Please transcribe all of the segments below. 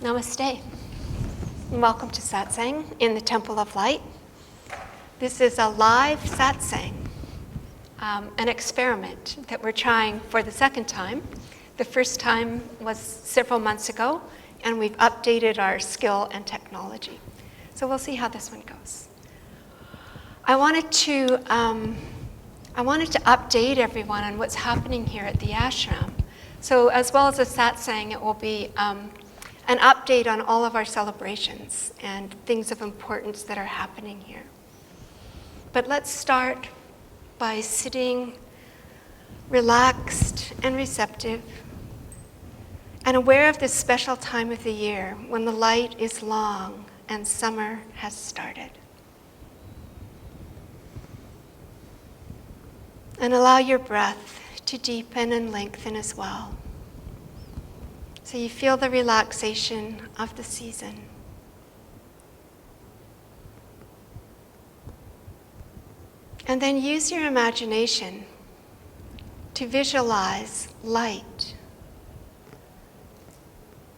Namaste, and welcome to Satsang in the Temple of Light. This is a live Satsang, an experiment that we're trying for the second time. The first time was several months ago, and we've updated our skill and technology. So we'll see how this one goes. I wanted to update everyone on what's happening here at the ashram. So as well as a Satsang, it will be an update on all of our celebrations and things of importance that are happening here. But let's start by sitting relaxed and receptive and aware of this special time of the year when the light is long and summer has started. And allow your breath to deepen and lengthen as well, so you feel the relaxation of the season. And then use your imagination to visualize light,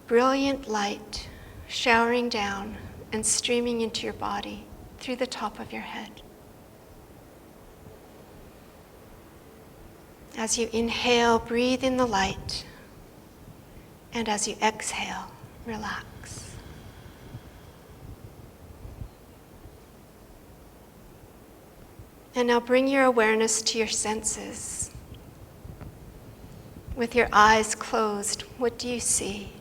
brilliant light showering down and streaming into your body through the top of your head. As you inhale, breathe in the light. And as you exhale, relax. And now bring your awareness to your senses. With your eyes closed, what do you see?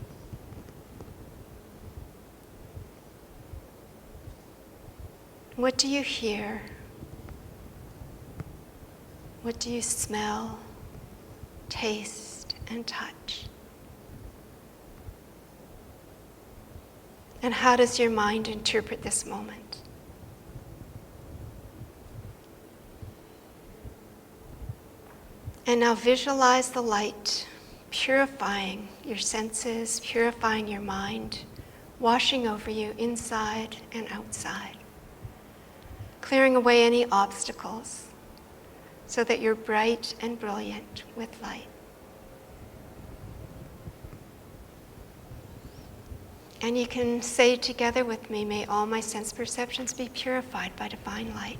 What do you hear? What do you smell, taste, and touch? And how does your mind interpret this moment? And now visualize the light purifying your senses, purifying your mind, washing over you inside and outside, clearing away any obstacles so that you're bright and brilliant with light. And you can say together with me, may all my sense perceptions be purified by divine light.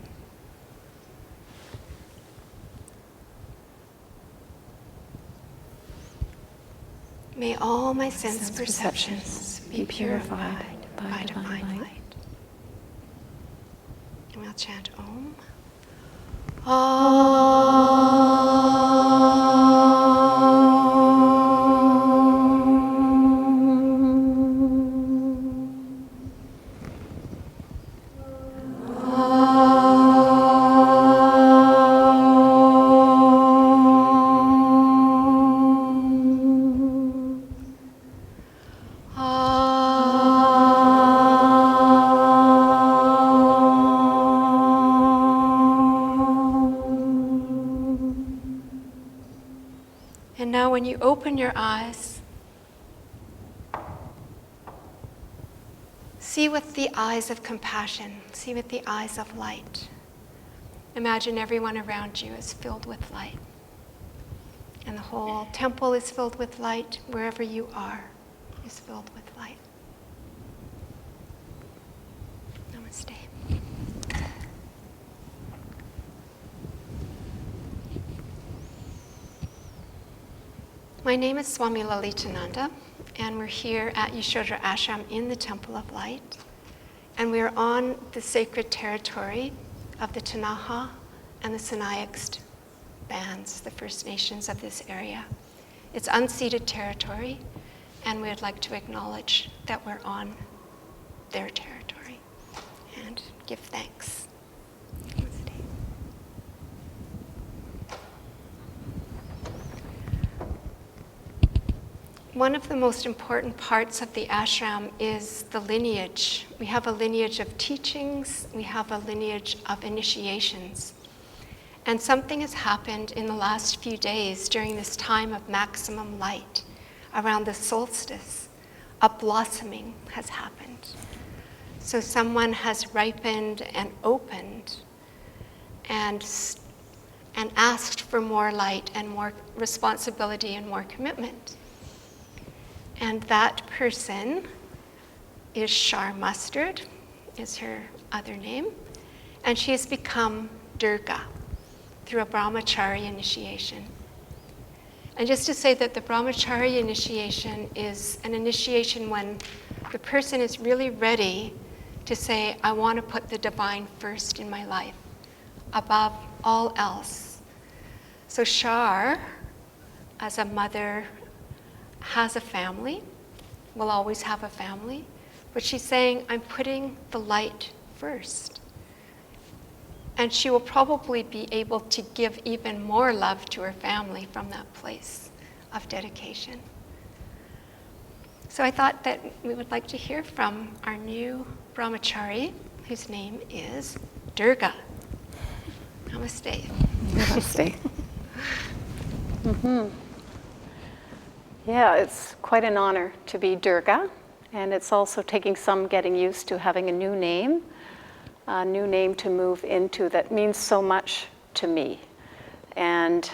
May all my sense perceptions be purified by divine light. And we'll chant Om. When you open your eyes, see with the eyes of compassion, see with the eyes of light. Imagine everyone around you is filled with light. And the whole temple is filled with light. Wherever you are is filled with light. Namaste. My name is Swami Lalitananda, and we're here at Yasodhara Ashram in the Temple of Light. And we're on the sacred territory of the Tanaha and the Sinixt bands, the First Nations of this area. It's unceded territory, and we'd like to acknowledge that we're on their territory and give thanks. One of the most important parts of the ashram is the lineage. We have a lineage of teachings, we have a lineage of initiations. And something has happened in the last few days during this time of maximum light. Around the solstice, a blossoming has happened. So someone has ripened and opened and asked for more light and more responsibility and more commitment. And that person is Shar Mustard, is her other name. And she has become Durga through a brahmachari initiation. And just to say that the brahmachari initiation is an initiation when the person is really ready to say, I want to put the divine first in my life, above all else. So Shar, as a mother, has a family, will always have a family, but she's saying, I'm putting the light first. And she will probably be able to give even more love to her family from that place of dedication. So I thought that we would like to hear from our new brahmachari, whose name is Durga. Namaste. Namaste. Yeah, it's quite an honor to be Durga, and it's also taking some getting used to having a new name to move into that means so much to me. And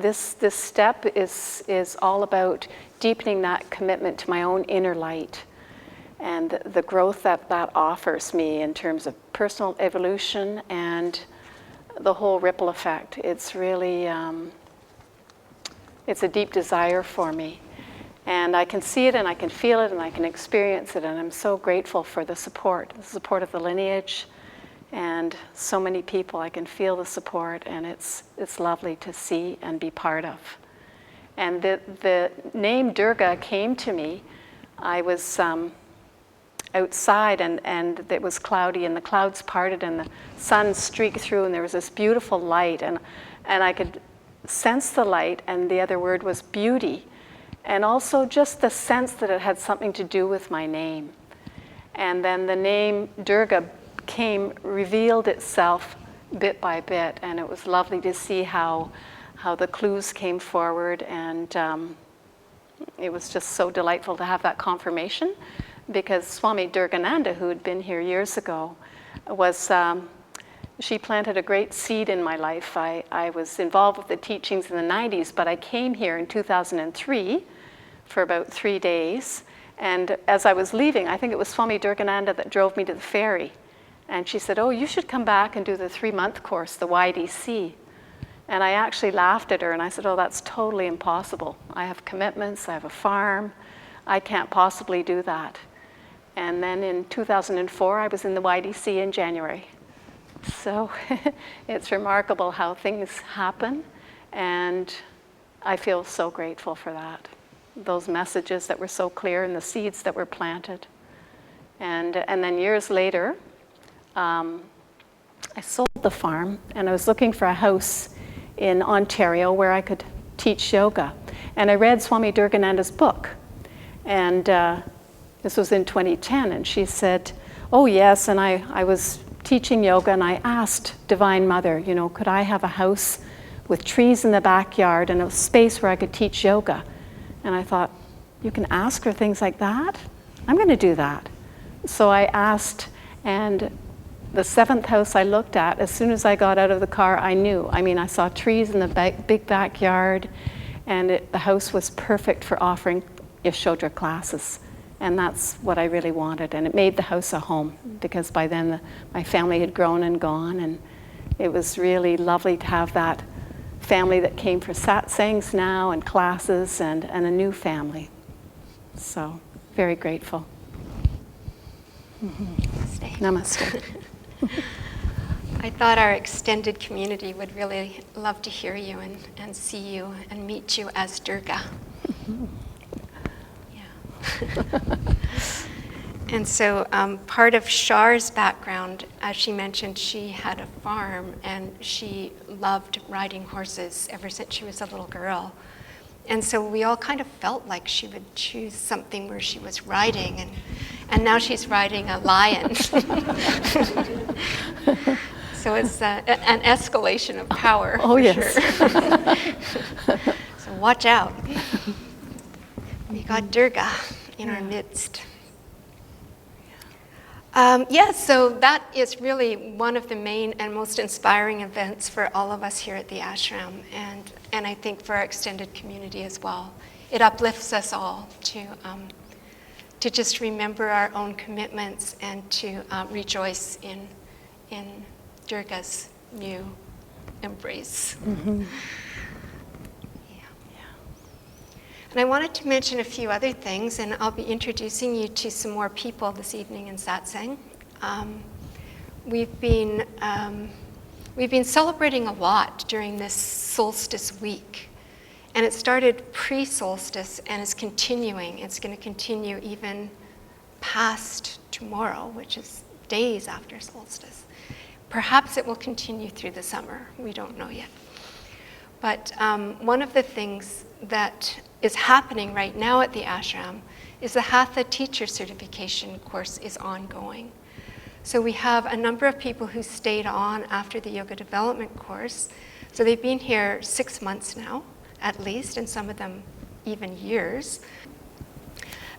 this step is all about deepening that commitment to my own inner light and the growth that offers me in terms of personal evolution and the whole ripple effect. It's really, it's a deep desire for me. And I can see it and I can feel it and I can experience it, and I'm so grateful for the support of the lineage and so many people. I can feel the support, and it's lovely to see and be part of. And the name Durga came to me. I was outside and it was cloudy and the clouds parted and the sun streaked through and there was this beautiful light, and I could sense the light, and the other word was beauty. And also just the sense that it had something to do with my name. And then the name Durga revealed itself bit by bit, and it was lovely to see how the clues came forward, and it was just so delightful to have that confirmation, because Swami Durgananda, who had been here years ago, she planted a great seed in my life. I was involved with the teachings in the 90s, but I came here in 2003 for about 3 days. And as I was leaving, I think it was Swami Durgananda that drove me to the ferry. And she said, oh, you should come back and do the 3-month course, the YDC. And I actually laughed at her and I said, oh, that's totally impossible. I have commitments, I have a farm, I can't possibly do that. And then in 2004, I was in the YDC in January. So it's remarkable how things happen, and I feel so grateful for that. Those messages that were so clear and the seeds that were planted. And then years later, I sold the farm and I was looking for a house in Ontario where I could teach yoga. And I read Swami Durgananda's book, and this was in 2010, and she said, oh yes, and I was teaching yoga, and I asked Divine Mother, could I have a house with trees in the backyard and a space where I could teach yoga? And I thought, you can ask her things like that? I'm going to do that. So I asked, and the 7th house I looked at, as soon as I got out of the car, I knew. I saw trees in the big backyard, and the house was perfect for offering Yasodhara classes. And that's what I really wanted. And it made the house a home, because by then my family had grown and gone, and it was really lovely to have that family that came for satsangs now and classes, and a new family. So, very grateful. Namaste. Namaste. I thought our extended community would really love to hear you and see you and meet you as Durga. And so part of Shar's background, as she mentioned, she had a farm and she loved riding horses ever since she was a little girl. And so we all kind of felt like she would choose something where she was riding, and now she's riding a lion. So it's an escalation of power. Oh, yes. Sure. So watch out. We got Durga in our midst. So that is really one of the main and most inspiring events for all of us here at the ashram, and I think for our extended community as well. It uplifts us all to just remember our own commitments and to rejoice in Durga's new embrace. Mm-hmm. And I wanted to mention a few other things, and I'll be introducing you to some more people this evening in Satsang. We've been celebrating a lot during this solstice week, and it started pre-solstice and is continuing. It's going to continue even past tomorrow, which is days after solstice. Perhaps it will continue through the summer. We don't know yet. But one of the things that is happening right now at the ashram is the Hatha teacher certification course is ongoing. So we have a number of people who stayed on after the yoga development course. So they've been here 6 months now, at least, and some of them even years.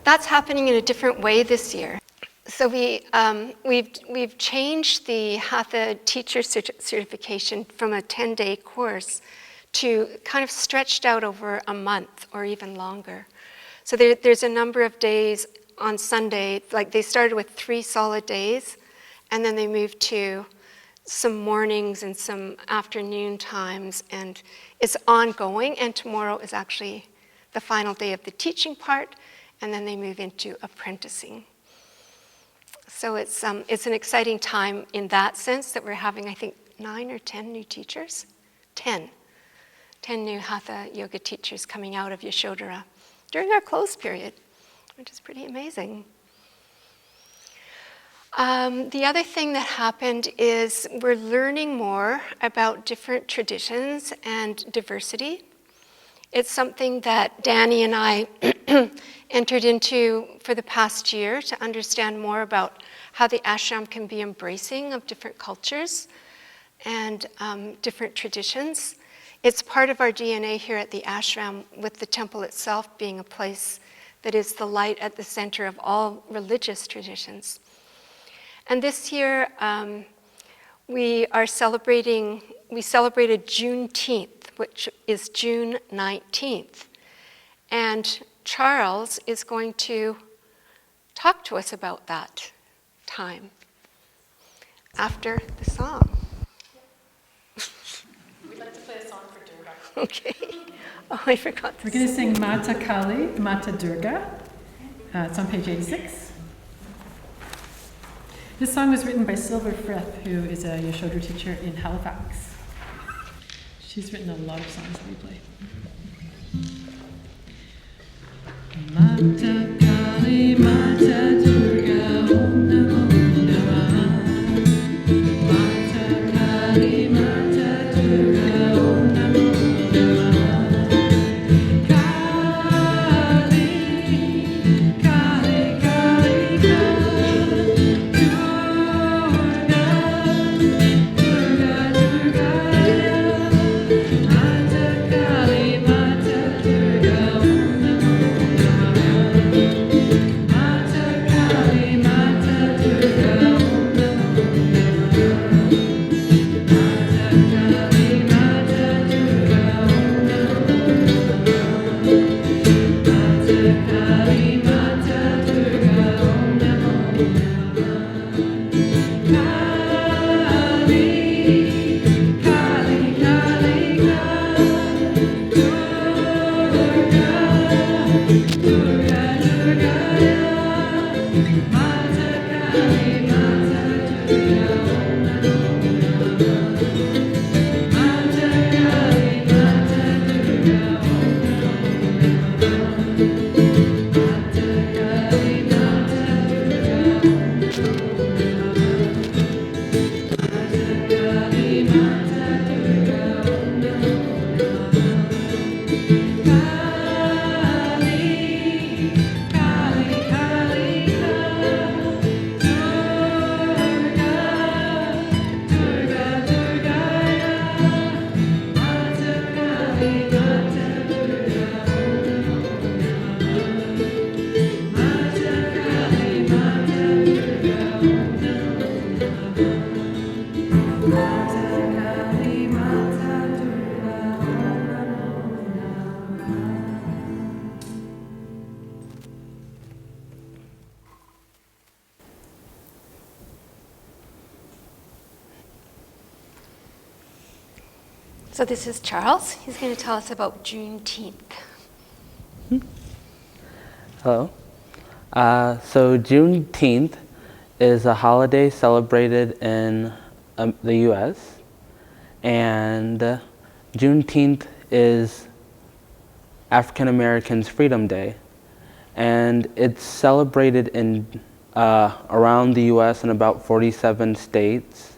That's happening in a different way this year. So we've changed the Hatha teacher certification from a 10-day course to kind of stretched out over a month or even longer. So there's a number of days on Sunday, like they started with 3 solid days, and then they moved to some mornings and some afternoon times, and it's ongoing, and tomorrow is actually the final day of the teaching part, and then they move into apprenticing. So it's an exciting time in that sense that we're having, I think, 9 or 10 new teachers? 10 new Hatha yoga teachers coming out of Yasodhara during our closed period, which is pretty amazing. The other thing that happened is we're learning more about different traditions and diversity. It's something that Danny and I entered into for the past year to understand more about how the ashram can be embracing of different cultures and different traditions. It's part of our DNA here at the ashram, with the temple itself being a place that is the light at the center of all religious traditions. And this year, we celebrated Juneteenth, which is June 19th. And Charles is going to talk to us about that time after the song. We'd like to play a song for Durga. Okay. Oh, I forgot. We're going to sing Mata Kali, Mata Durga. It's on page 86. This song was written by Silver Frith, who is a Yasodhara teacher in Halifax. She's written a lot of songs that we play. Mata Kali, Mata Durga, Om Namo Namaha. Mata Kali, Mata Durga, Om Namo Namaha. Kali, Kali, Kali, Kali. Durga, Durga, Durga, Mata Kali, Mata Durga, Om Namo Mata Kali, Mata Durga, Om Namo Mata Kali, Mata Durga, Om Namo Mata Kali, Mata Durga, Om Namo Kali, Kali, Kali, Durga, Durga, Durga, Mata Kali, Mata Durga, Om Namo Mata Kali, Mata Durga, Om Mata Kali, Mata Durga, Om Mata Kali, Mata Durga, Om Kali, Kali, Kali, Durga, So this is Charles. He's going to tell us about Juneteenth. Hello. So Juneteenth is a holiday celebrated in the U.S. and Juneteenth is African Americans' Freedom Day, and it's celebrated in around the U.S. in about 47 states,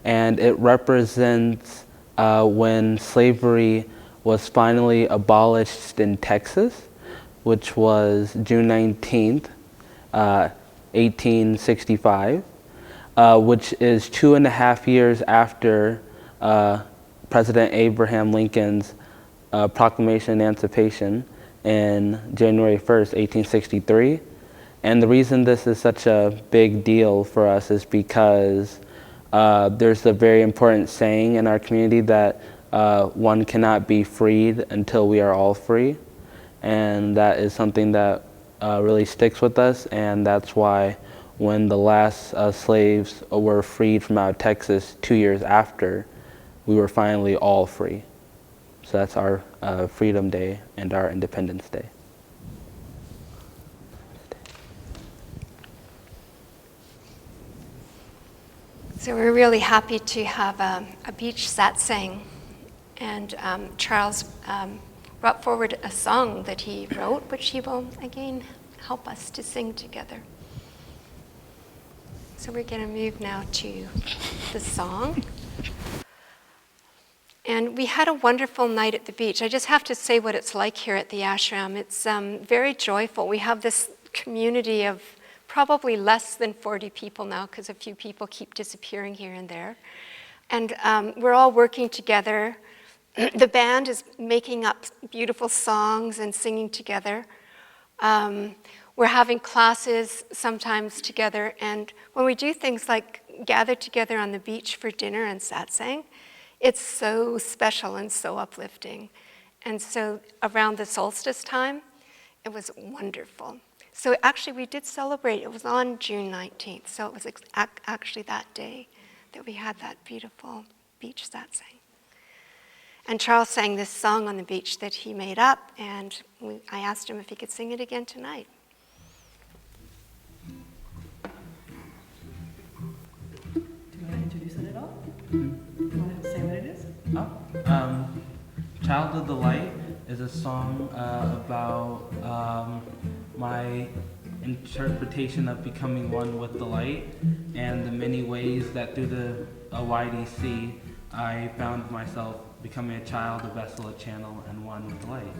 and it represents when slavery was finally abolished in Texas, which was June 19th, 1865, which is 2.5 years after President Abraham Lincoln's Proclamation of Emancipation in January 1st, 1863. And the reason this is such a big deal for us is because there's a very important saying in our community that one cannot be freed until we are all free. And that is something that really sticks with us, and that's why when the last slaves were freed from out of Texas 2 years after, we were finally all free. So that's our Freedom Day and our Independence Day. So we're really happy to have a beach satsang, and Charles brought forward a song that he wrote, which he will again help us to sing together. So we're going to move now to the song. And we had a wonderful night at the beach. I just have to say what it's like here at the ashram. It's very joyful. We have this community of probably less than 40 people now, because a few people keep disappearing here and there. And we're all working together. The band is making up beautiful songs and singing together. We're having classes sometimes together. And when we do things like gather together on the beach for dinner and satsang, it's so special and so uplifting. And so around the solstice time, it was wonderful. So actually we did celebrate. It was on June 19th. So it was actually that day that we had that beautiful beach satsang. And Charles sang this song on the beach that he made up, and I asked him if he could sing it again tonight. Do you want to introduce it at all? Do you want to say what it is? Child of the Light is a song about my interpretation of becoming one with the light and the many ways that through the YDC I found myself becoming a child, a vessel, a channel, and one with the light.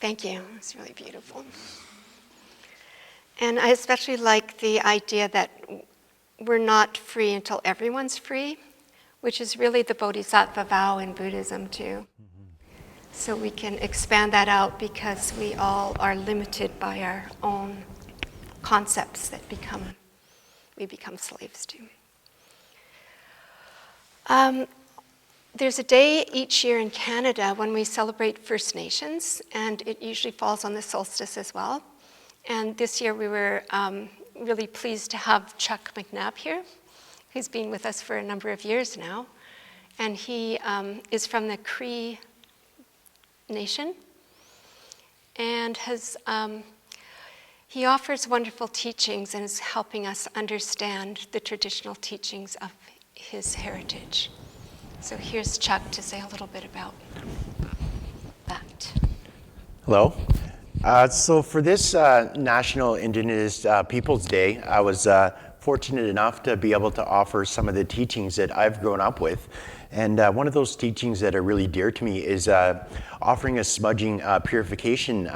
Thank you. It's really beautiful. And I especially like the idea that we're not free until everyone's free, which is really the Bodhisattva vow in Buddhism too. So we can expand that out because we all are limited by our own concepts that we become slaves to. There's a day each year in Canada when we celebrate First Nations, and it usually falls on the solstice as well. And this year we were really pleased to have Chuck McNabb here, who's been with us for a number of years now. And he is from the Cree Nation, and he offers wonderful teachings and is helping us understand the traditional teachings of his heritage. So here's Chuck to say a little bit about that. Hello. So for this National Indigenous Peoples Day, I was fortunate enough to be able to offer some of the teachings that I've grown up with. And one of those teachings that are really dear to me is offering a smudging purification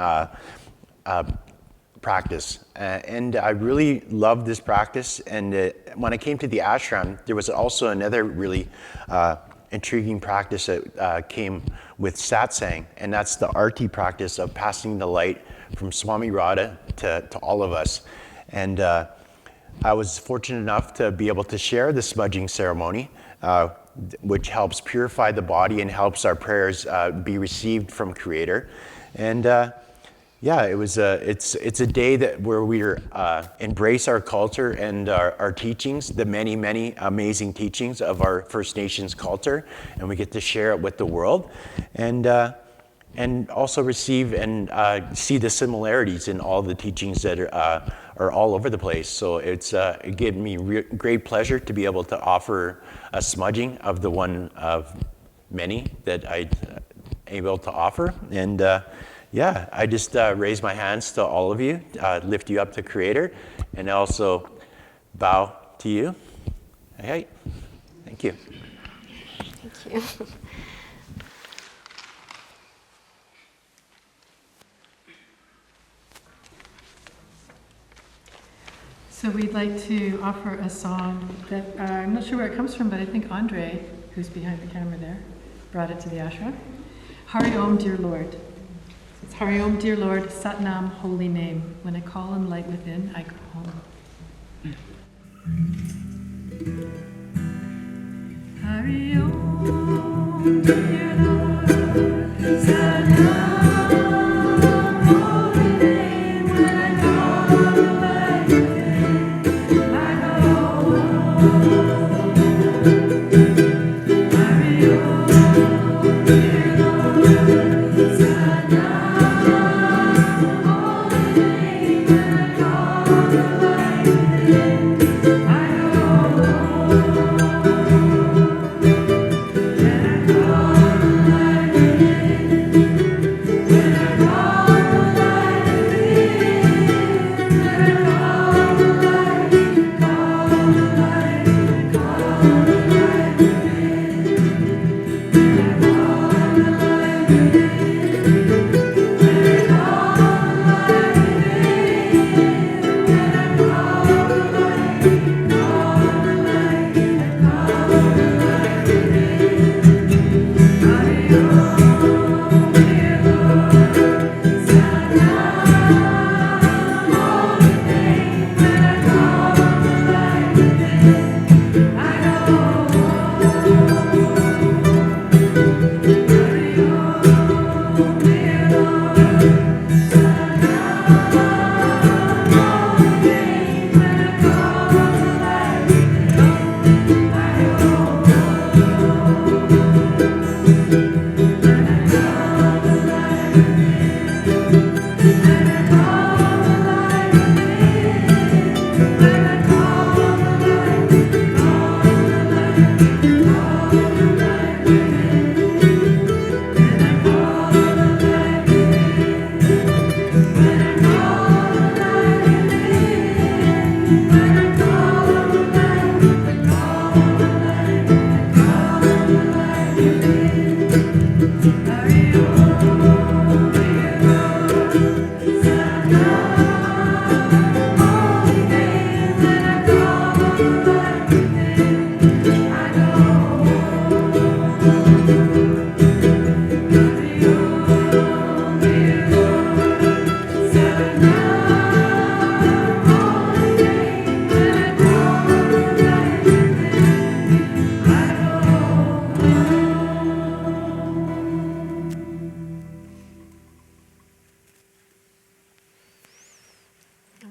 practice. And I really love this practice. And when I came to the ashram, there was also another really intriguing practice that came with Satsang, and that's the arti practice of passing the light from Swami Radha to all of us. And I was fortunate enough to be able to share the smudging ceremony, which helps purify the body and helps our prayers be received from Creator. And yeah, it's a day where we embrace our culture and our teachings, the many amazing teachings of our First Nations culture, and we get to share it with the world, and also receive and see the similarities in all the teachings that are all over the place. So it gave me great pleasure to be able to offer a smudging of the one of many that I'm able to offer. And yeah, I just raise my hands to all of you, lift you up to Creator, and also bow to you. Hey, thank you. Thank you. So we'd like to offer a song that I'm not sure where it comes from, but I think Andre, who's behind the camera there, brought it to the ashram. Hari Om, dear Lord. It's Hari Om, dear Lord, Sat Nam, holy name. When I call in light within, I go home. Hari Om, dear Lord, Sat Nam, holy name. When I call in light within, I go home. Hari Om, dear Lord, Sat Nam. I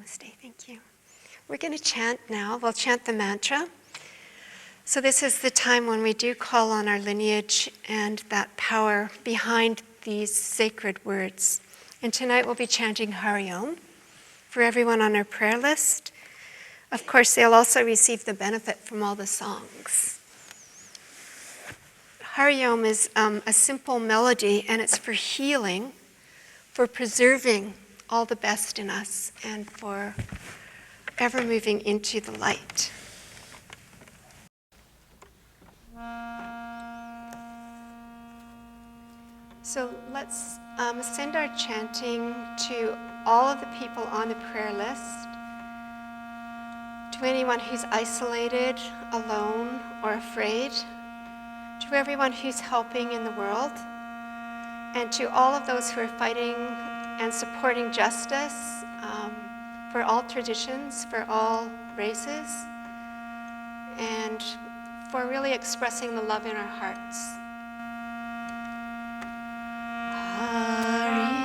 Namaste, thank you. We're going to chant now. We'll chant the mantra. So this is the time when we do call on our lineage and that power behind these sacred words. And tonight we'll be chanting Hari Om for everyone on our prayer list. Of course, they'll also receive the benefit from all the songs. Hari Om is a simple melody, and it's for healing, for preserving all the best in us, and for ever moving into the light. So let's send our chanting to all of the people on the prayer list, to anyone who's isolated, alone, or afraid, to everyone who's helping in the world, and to all of those who are fighting and supporting justice for all traditions, for all races, and for really expressing the love in our hearts. Hari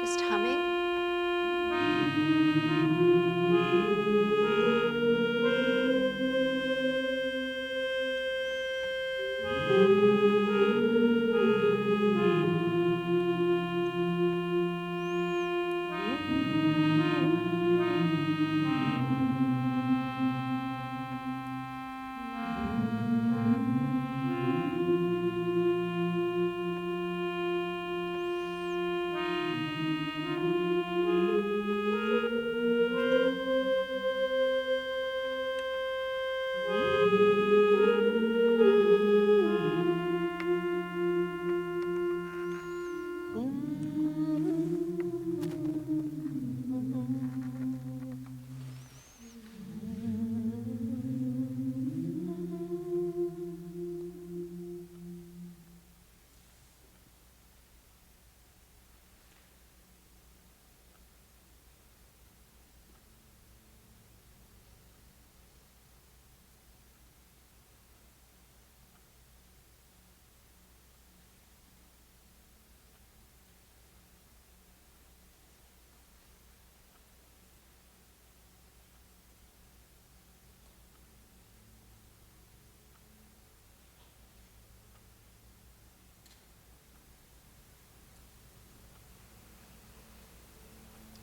Just humming.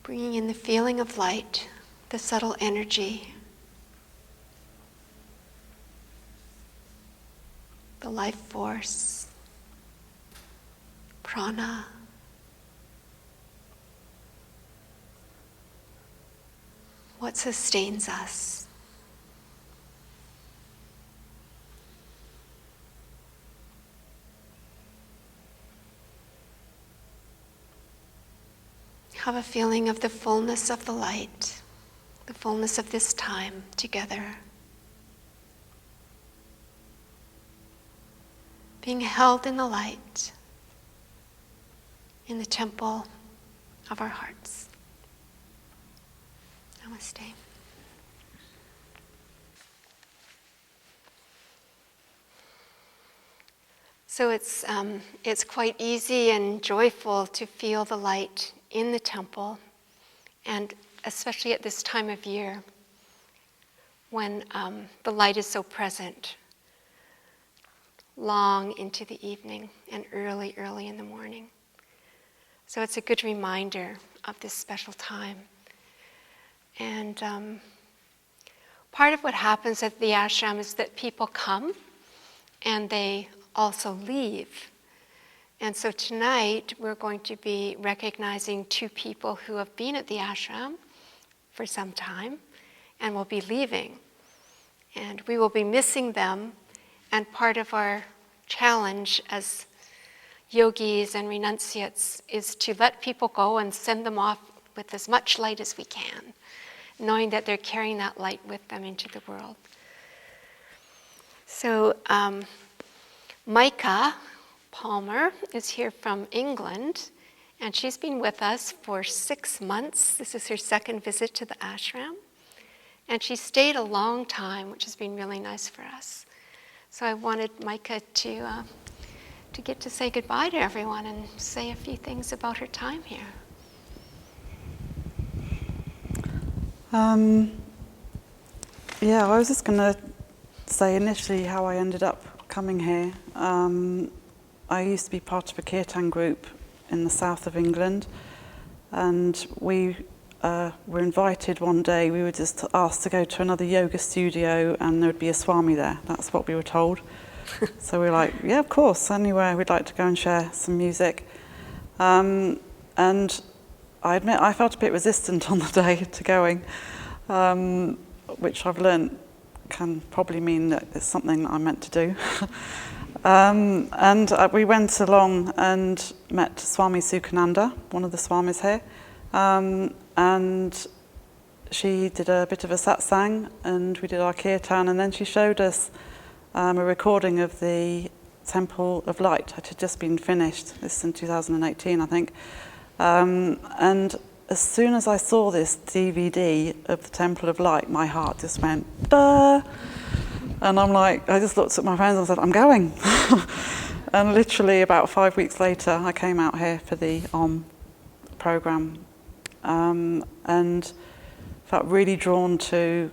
Bringing in the feeling of light, the subtle energy, the life force, prana, what sustains us. Have a feeling of the fullness of the light, the fullness of this time together. Being held in the light, in the temple of our hearts. Namaste. So it's quite easy and joyful to feel the light in the temple, and especially at this time of year when the light is so present, long into the evening and early in the morning. So it's a good reminder of this special time. And part of what happens at the ashram is that people come and they also leave. And so tonight we're going to be recognizing 2 people who have been at the ashram for some time and will be leaving. And we will be missing them, and part of our challenge as yogis and renunciates is to let people go and send them off with as much light as we can, knowing that they're carrying that light with them into the world. So Mica Palmer is here from England, and she's been with us for 6 months. This is her second visit to the ashram, and she stayed a long time, which has been really nice for us. So I wanted Mica to get to say goodbye to everyone and say a few things about her time here. Yeah, I was just going to say initially how I ended up coming here. I used to be part of a kirtan group in the south of England, and we were invited one day. We were just asked to go to another yoga studio, and there would be a Swami there. That's what we were told. So we were like, yeah, of course, anywhere we'd like to go and share some music. And I admit I felt a bit resistant on the day to going, which I've learned can probably mean that it's something that I'm meant to do. And we went along and met Swami Lalitananda, one of the Swamis here, and she did a bit of a satsang, and we did our kirtan, and then she showed us a recording of the Temple of Light. It had just been finished. This is in 2018, I think. And as soon as I saw this DVD of the Temple of Light, my heart just went, duh! And I'm like, I just looked at my friends and said, I'm going. And literally about 5 weeks later, I came out here for the program, and felt really drawn to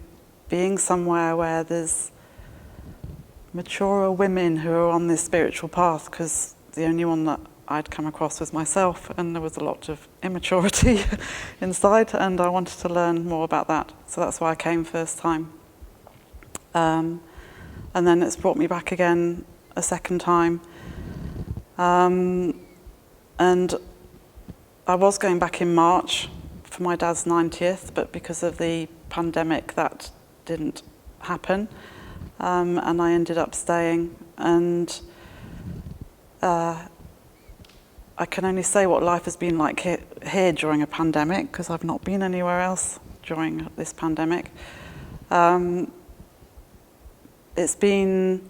being somewhere where there's maturer women who are on this spiritual path, because the only one that I'd come across was myself, and there was a lot of immaturity inside, and I wanted to learn more about that. So that's why I came first time. And then it's brought me back again a second time. And I was going back in March for my dad's 90th, but because of the pandemic that didn't happen. And I ended up staying, and I can only say what life has been like here during a pandemic, because I've not been anywhere else during this pandemic. It's been,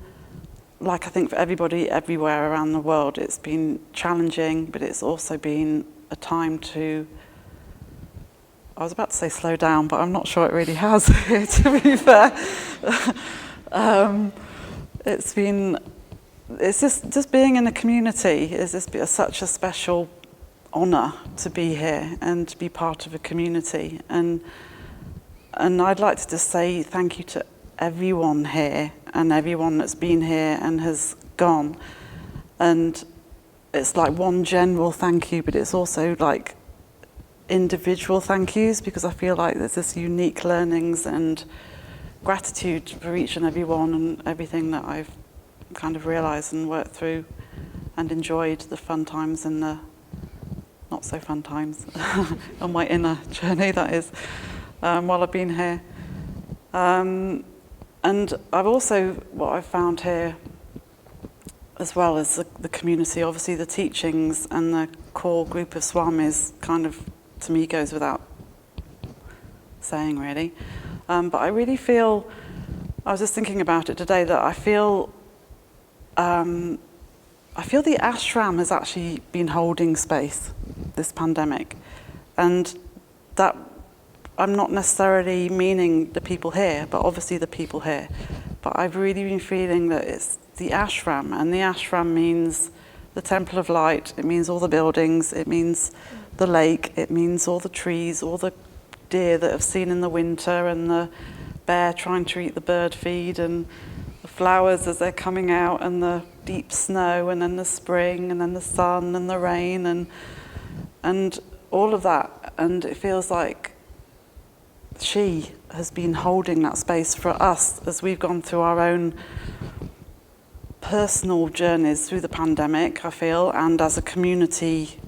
like I think for everybody everywhere around the world, it's been challenging, but it's also been a time to, I was about to say slow down, but I'm not sure it really has, to be fair. It's just being in a community is such a special honour to be here and to be part of a community. And I'd like to just say thank you to everyone here and everyone that's been here and has gone. And it's like one general thank you, but it's also like individual thank yous, because I feel like there's this unique learnings and gratitude for each and every one and everything that I've kind of realised and worked through and enjoyed, the fun times and the not so fun times on my inner journey, that is, while I've been here. And I've also, what I've found here as well as the community, obviously the teachings and the core group of swamis kind of, to me, goes without saying really. But I really feel, I was just thinking about it today, that I feel the ashram has actually been holding space this pandemic. And that, I'm not necessarily meaning the people here, but obviously the people here. But I've really been feeling that it's the ashram, and the ashram means the Temple of Light, it means all the buildings, it means the lake, it means all the trees, all the deer that I've seen in the winter, and the bear trying to eat the bird feed, and the flowers as they're coming out, and the deep snow, and then the spring, and then the sun and the rain, and all of that. And it feels like she has been holding that space for us as we've gone through our own personal journeys through the pandemic, I feel, and as a community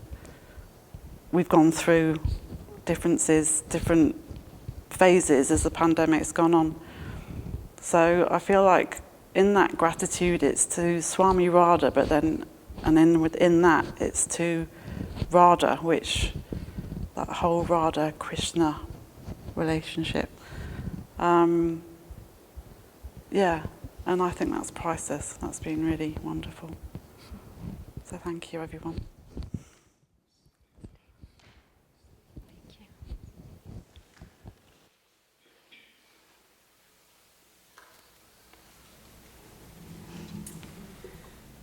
we've gone through differences, different phases as the pandemic's gone on. So I feel like in that gratitude it's to Swami Radha, but then, and then within that it's to Radha, which, that whole Radha-Krishna relationship. Yeah, and I think that's priceless. That's been really wonderful. So thank you, everyone.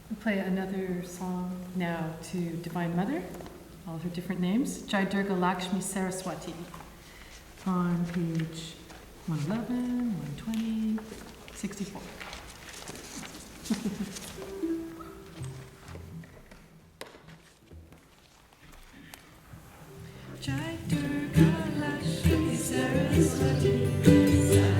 We'll play another song now to Divine Mother, all her different names. Jai Durga Lakshmi Saraswati, on page 111, 120, 64. Jai Durga Lakshmi Saraswati. Jai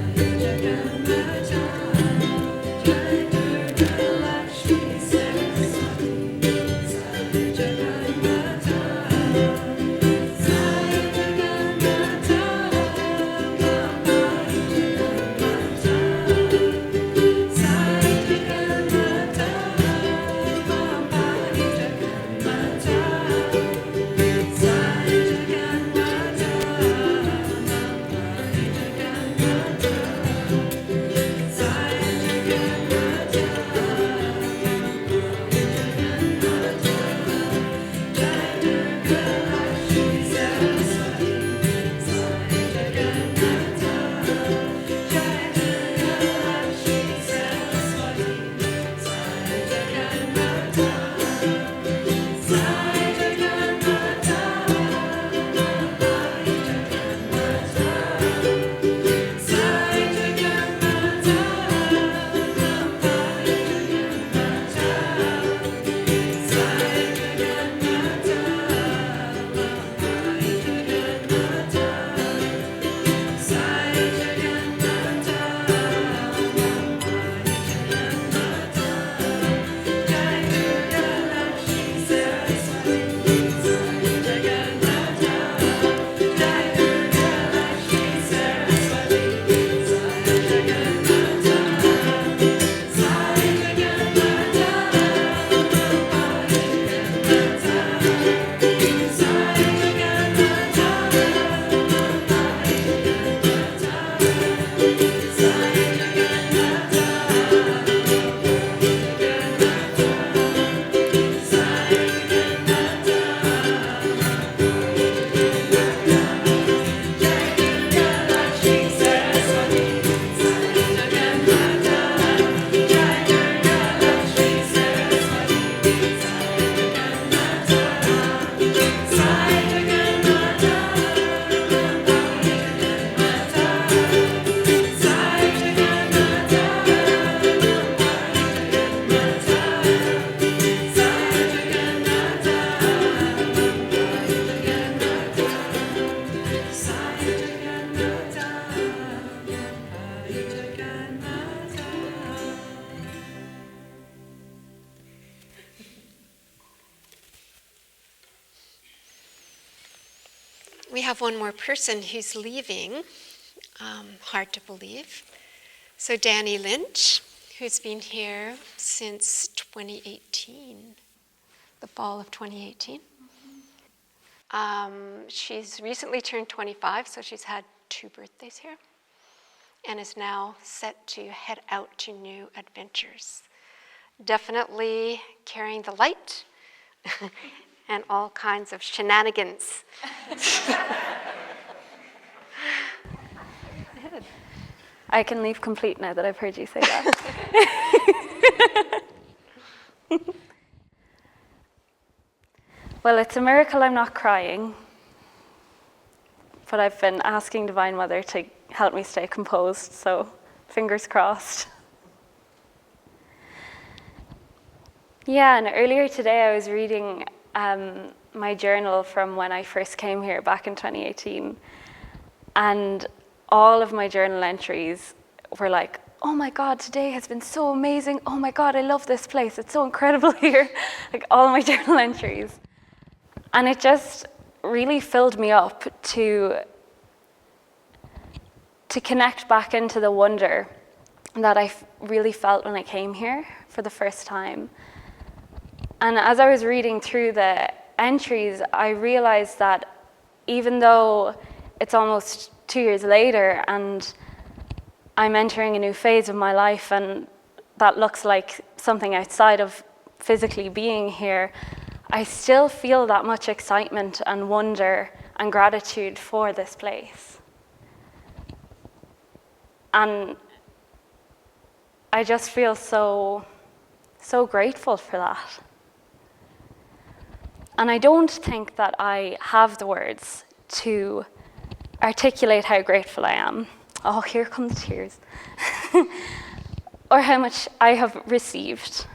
we have one more person who's leaving. Hard to believe. So Danny Lynch, who's been here since 2018, the fall of 2018. She's recently turned 25, so she's had 2 birthdays here, and is now set to head out to new adventures. Definitely carrying the light and all kinds of shenanigans. I can leave complete now that I've heard you say that. Well, it's a miracle I'm not crying, but I've been asking Divine Mother to help me stay composed, so fingers crossed. Yeah, and earlier today I was reading my journal from when I first came here back in 2018, and all of my journal entries were like, oh my God, today has been so amazing. Oh my God, I love this place. It's so incredible here. Like all my journal entries. And it just really filled me up to connect back into the wonder that I really felt when I came here for the first time. And as I was reading through the entries, I realized that even though it's almost 2 years later and I'm entering a new phase of my life, and that looks like something outside of physically being here, I still feel that much excitement and wonder and gratitude for this place. And I just feel so grateful for that. And I don't think that I have the words to articulate how grateful I am. Oh, here come the tears. Or how much I have received.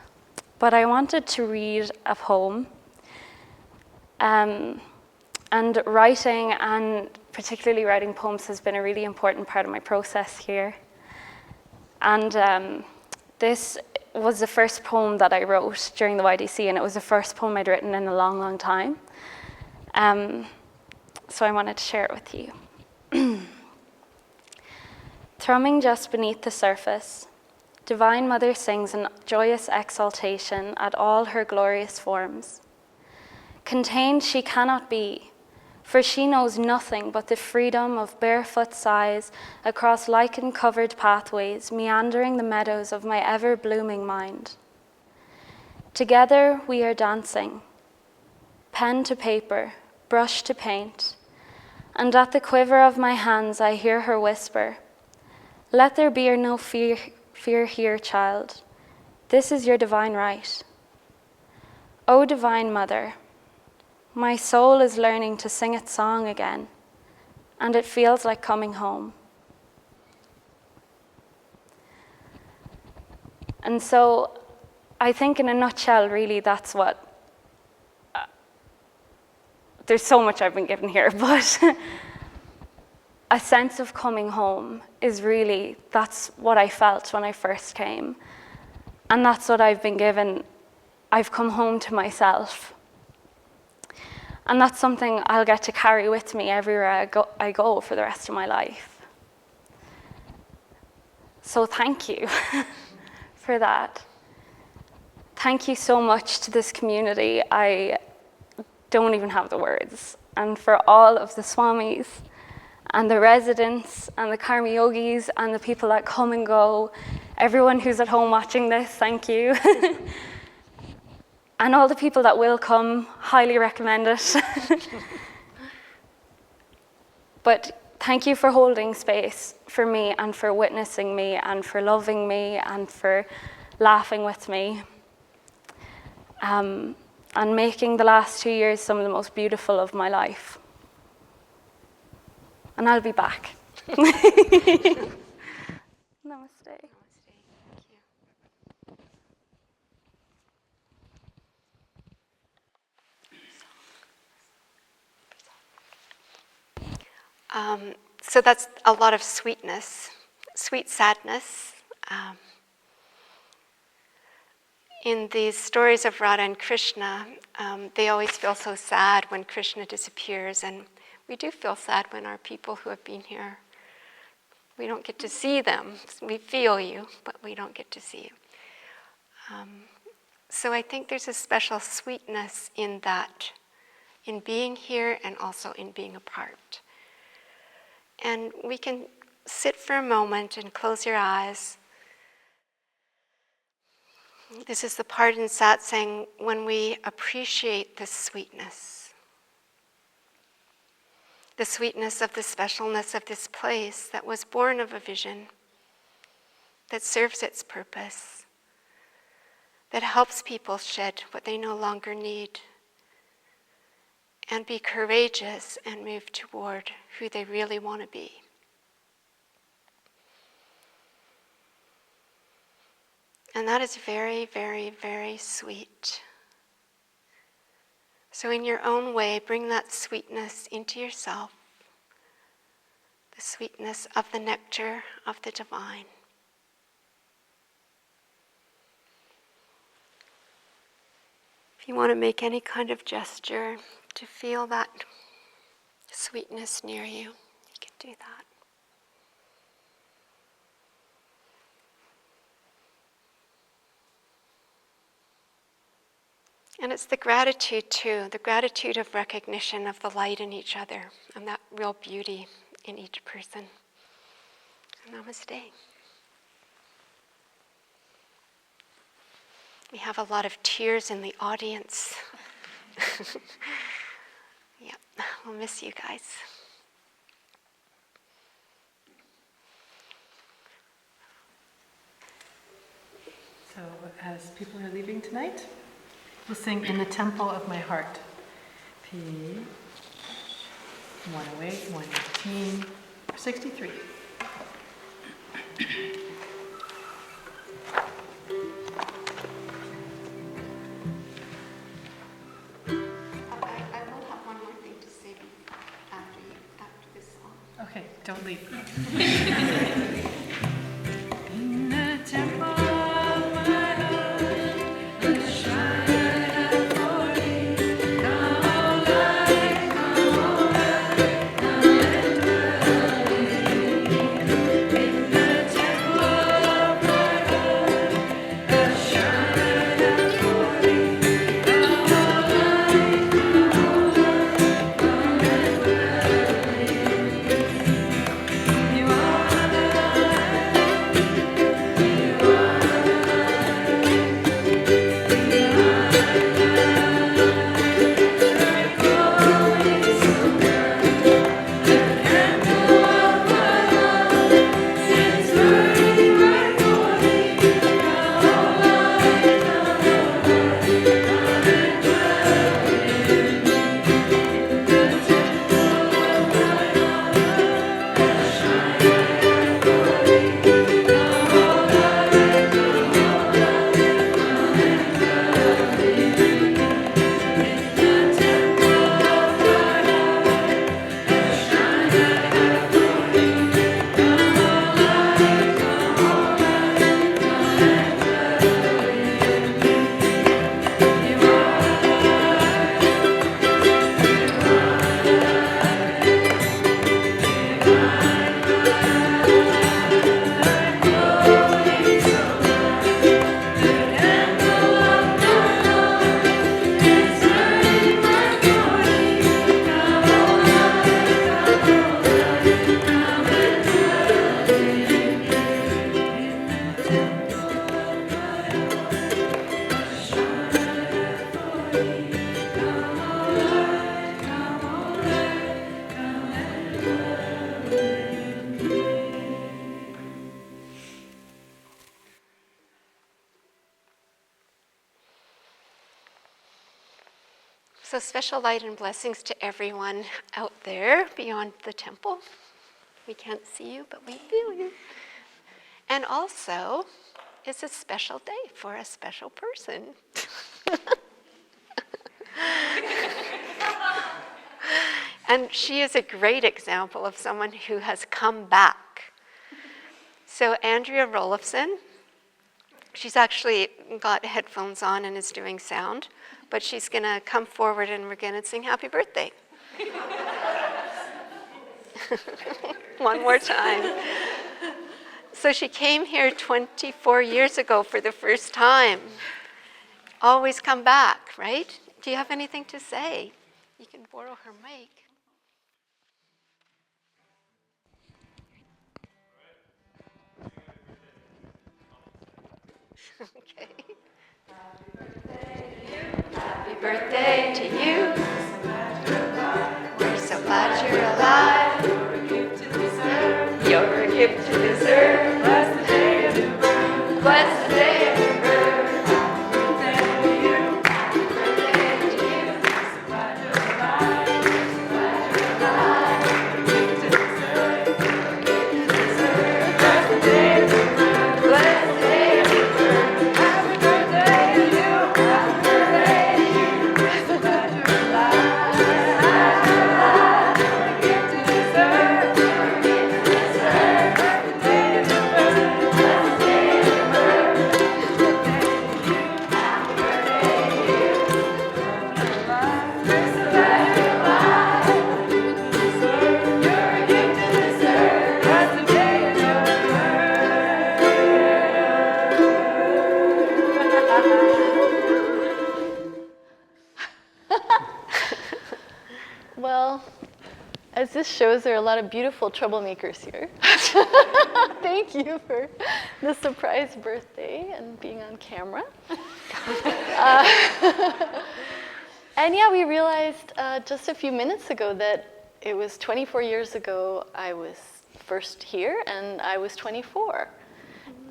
But I wanted to read a poem. And writing, and particularly writing poems, has been a really important part of my process here. And this was the first poem that I wrote during the YDC, and it was the first poem I'd written in a long, long time. So I wanted to share it with you. Thrumming just beneath the surface, Divine Mother sings in joyous exaltation at all her glorious forms. Contained she cannot be, for she knows nothing but the freedom of barefoot sighs across lichen-covered pathways meandering the meadows of my ever-blooming mind. Together we are dancing, pen to paper, brush to paint, and at the quiver of my hands I hear her whisper, "Let there be no fear here, child. This is your divine right." O Divine Mother, my soul is learning to sing its song again, and it feels like coming home. And so I think in a nutshell, really, that's what, there's so much I've been given here, but a sense of coming home is really, that's what I felt when I first came. And that's what I've been given. I've come home to myself. And that's something I'll get to carry with me everywhere I go for the rest of my life. So thank you for that. Thank you so much to this community. I don't even have the words. And for all of the Swamis and the residents and the Karma Yogis and the people that come and go, everyone who's at home watching this, thank you. And all the people that will come, highly recommend it. But thank you for holding space for me and for witnessing me and for loving me and for laughing with me. And making the last 2 years some of the most beautiful of my life. And I'll be back. Namaste. So that's a lot of sweetness, sweet sadness. In these stories of Radha and Krishna, they always feel so sad when Krishna disappears, and We do feel sad when our people who have been here, we don't get to see them. We feel you, but we don't get to see you. So I think there's a special sweetness in that, in being here and also in being apart. And we can sit for a moment and close your eyes. This is the part in Satsang when we appreciate this sweetness. The sweetness of the specialness of this place that was born of a vision, that serves its purpose, that helps people shed what they no longer need, and be courageous and move toward who they really want to be. And that is very, very, very sweet. So in your own way, bring that sweetness into yourself, the sweetness of the nectar of the divine. If you want to make any kind of gesture to feel that sweetness near you, you can do that. And it's the gratitude too, the gratitude of recognition of the light in each other and that real beauty in each person. Namaste. We have a lot of tears in the audience. Yep, we'll miss you guys. So as people are leaving tonight, we'll sing In the Temple of My Heart. P 108, 118, 63. I will have one more thing to say after this song. Okay, don't leave. In the temple of my heart, a shrine I have for thee. Come, O light, come, O light, come and dwell in me. In the temple of my heart, a shrine I have for thee. Come, O light, come, O light, come and dwell in me. You are the light, you are the light, you are the light, glowing so bright. The candle of my heart is burning bright for thee. Come, O light, come, O light, come and dwell in me. In the temple of my heart, a shrine I have for thee. Come, O light, come, O light, come and dwell in me. In the temple of my heart, a shrine I have for thee. Come, O light, come, O light, come and dwell in me. You are the light, you are the light, you are the light, glowing so bright. The candle of my heart is burning bright for thee. Come, O light, come, O light, come and dwell in me. In the temple of my heart, a shrine I have for thee. Come, O light, come, O light, come and dwell in me. So special light and blessings to everyone out there beyond the temple. We can't see you, but we feel you. And also, it's a special day for a special person. And she is a great example of someone who has come back. So Andrea Rolofson, she's actually got headphones on and is doing sound, but she's going to come forward and we're going to sing happy birthday. One more time. So she came here 24 years ago for the first time. Always come back, right? Do you have anything to say? You can borrow her mic. Okay. Happy birthday to you. We're so glad you're alive. You're a gift to this earth. Bless the day of your birth. Bless the day of your birth. Happy birthday to you. Happy birthday to you. We're so glad you're alive. We're so glad you're alive. You're a gift to this earth. You're a gift to this earth. Bless the day of your birth. Bless the day of your birth. Happy birthday to you. Happy birthday to you. We're so glad you're alive. Well, as this shows, there are a lot of beautiful troublemakers here. Thank you for the surprise birthday and being on camera. And yeah, we realized just a few minutes ago that it was 24 years ago I was first here, and I was 24.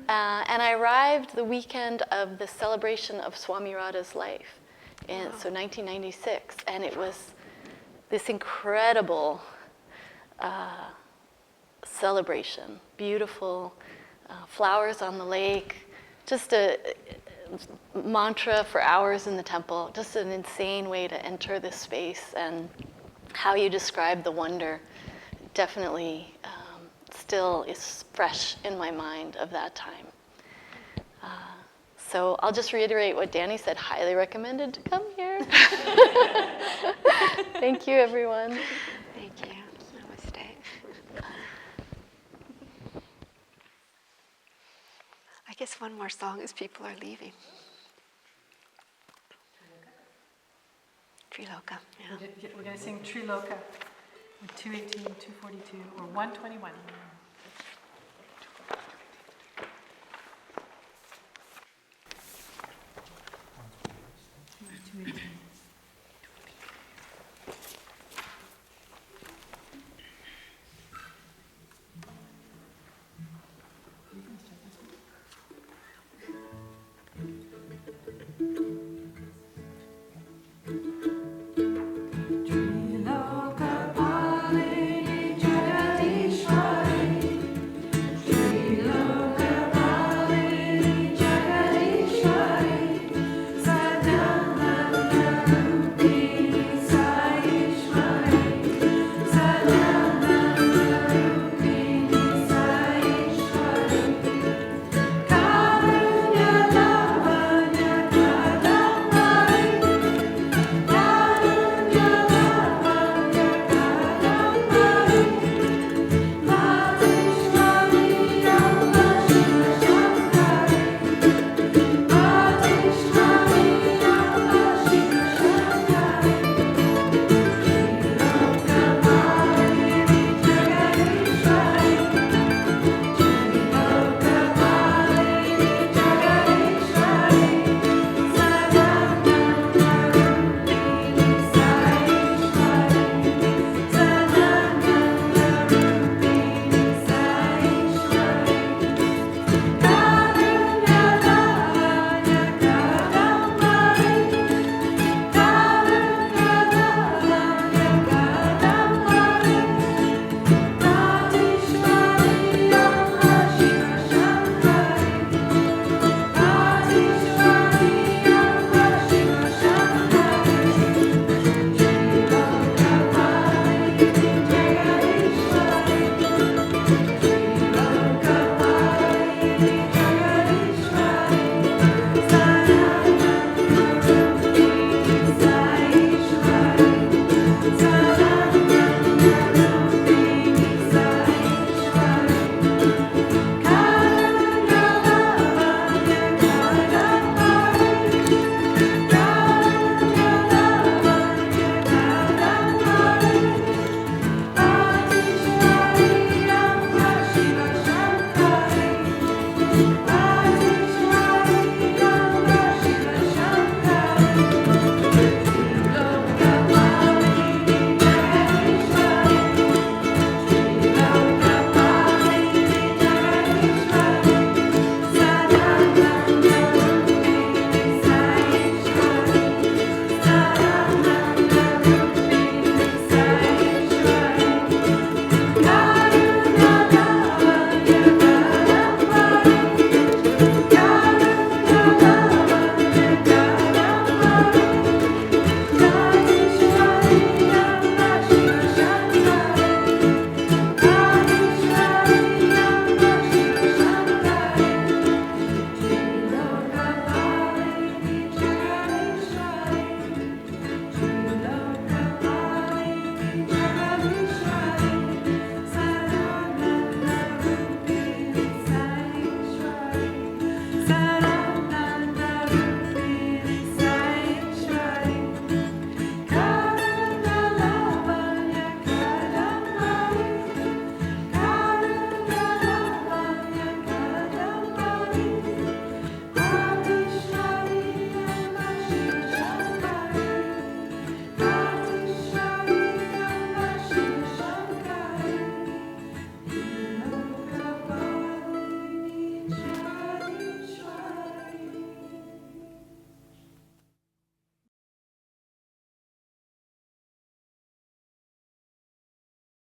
And I arrived the weekend of the celebration of Swami Radha's life, so 1996, and it was this incredible celebration, beautiful flowers on the lake, just a mantra for hours in the temple, just an insane way to enter this space, and how you describe the wonder definitely still is fresh in my mind of that time. So I'll just reiterate what Danny said, highly recommended to come here. Thank you, everyone. Thank you. Namaste. I guess one more song as people are leaving. Triloka. Yeah. We're going to sing Triloka, 218, 242, or 121.